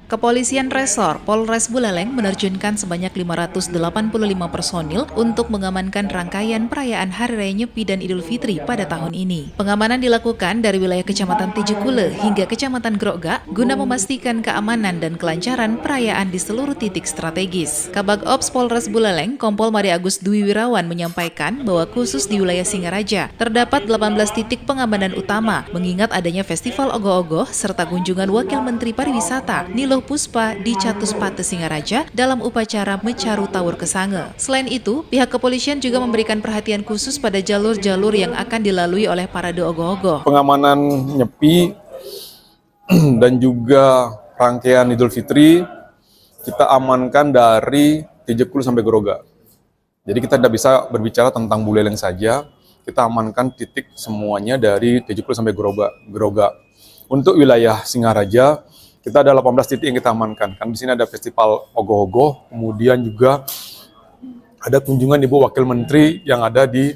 Kepolisian Resor Polres Buleleng menerjunkan sebanyak 585 personil untuk mengamankan rangkaian perayaan Hari Raya Nyepi dan Idul Fitri pada tahun ini. Pengamanan dilakukan dari wilayah Kecamatan Tijukule hingga Kecamatan Grogga guna memastikan keamanan dan kelancaran perayaan di seluruh titik strategis. Kabag Ops Polres Buleleng, Kompol Made Agus Dwi Wirawan menyampaikan bahwa khusus di wilayah Singaraja terdapat 18 titik pengamanan utama mengingat adanya festival ogoh-ogoh serta kunjungan Wakil Menteri Pariwisata Nilo Puspa di Catus Pate Singaraja dalam upacara Mecaru Tawur Kesange. Selain itu, pihak kepolisian juga memberikan perhatian khusus pada jalur-jalur yang akan dilalui oleh parade ogoh-ogoh. Pengamanan Nyepi dan juga rangkaian Idul Fitri kita amankan dari Tijukul sampai Grogga. Jadi kita tidak bisa berbicara tentang Buleleng saja, kita amankan titik semuanya dari Tijukul sampai Grogga. Untuk wilayah Singaraja, kita ada 18 titik yang kita amankan. Kan di sini ada festival ogoh-ogoh, kemudian juga ada kunjungan Ibu Wakil Menteri yang ada di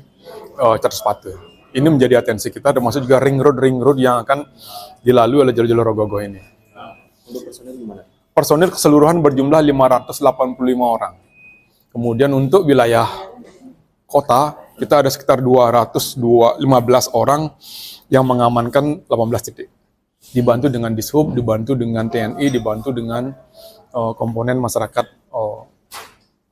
Catus Pate. Ini menjadi atensi kita, termasuk juga ring road yang akan dilalui oleh jalur-jalur ogoh-ogoh ini. Untuk personil gimana? Personil keseluruhan berjumlah 585 orang. Kemudian untuk wilayah kota, kita ada sekitar 215 orang yang mengamankan 18 titik. Dibantu dengan Dishub, dibantu dengan TNI, dibantu dengan komponen masyarakat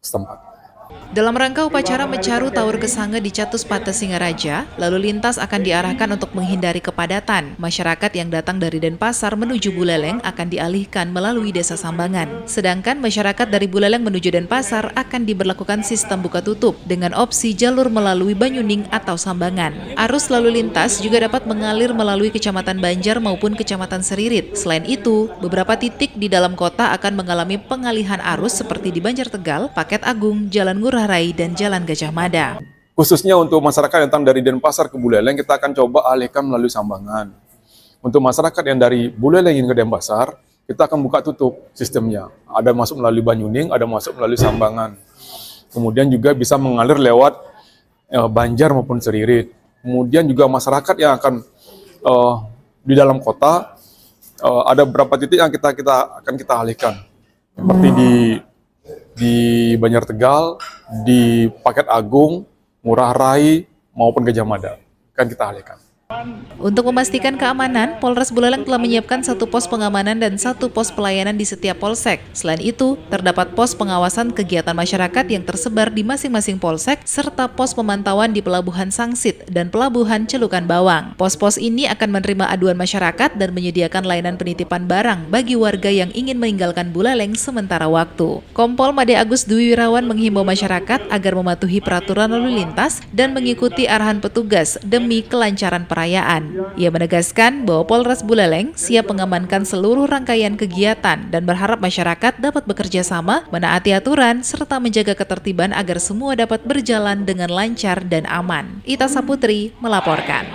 setempat. Dalam rangka upacara Mecaru Tawur Kesange di Catus Pate Singaraja, lalu lintas akan diarahkan untuk menghindari kepadatan. Masyarakat yang datang dari Denpasar menuju Buleleng akan dialihkan melalui Desa Sambangan. Sedangkan masyarakat dari Buleleng menuju Denpasar akan diberlakukan sistem buka tutup dengan opsi jalur melalui Banyuning atau Sambangan. Arus lalu lintas juga dapat mengalir melalui Kecamatan Banjar maupun Kecamatan Seririt. Selain itu, beberapa titik di dalam kota akan mengalami pengalihan arus seperti di Banjar Tegal, Paket Agung, Jalan Ngurah Rai, dan Jalan Gajah Mada. Khususnya untuk masyarakat yang datang dari Denpasar ke Buleleng, kita akan coba alihkan melalui Sambangan. Untuk masyarakat yang dari Buleleng ke Denpasar, kita akan buka tutup sistemnya. Ada masuk melalui Banyuning, ada masuk melalui Sambangan. Kemudian juga bisa mengalir lewat Banjar maupun Seririt. Kemudian juga masyarakat yang akan di dalam kota, ada beberapa titik yang akan kita alihkan. Seperti di Banjar Tegal, di Paket Agung, Ngurah Rai, maupun Gajah Mada. Kan kita alihkan. Untuk memastikan keamanan, Polres Buleleng telah menyiapkan 1 pos pengamanan dan 1 pos pelayanan di setiap polsek. Selain itu, terdapat pos pengawasan kegiatan masyarakat yang tersebar di masing-masing polsek, serta pos pemantauan di Pelabuhan Sangsit dan Pelabuhan Celukan Bawang. Pos-pos ini akan menerima aduan masyarakat dan menyediakan layanan penitipan barang bagi warga yang ingin meninggalkan Buleleng sementara waktu. Kompol Made Agus Dwi Wirawan menghimbau masyarakat agar mematuhi peraturan lalu lintas dan mengikuti arahan petugas demi kelancaran perayaan. Ia menegaskan bahwa Polres Buleleng siap mengamankan seluruh rangkaian kegiatan dan berharap masyarakat dapat bekerja sama, menaati aturan, serta menjaga ketertiban agar semua dapat berjalan dengan lancar dan aman. Ita Saputri melaporkan.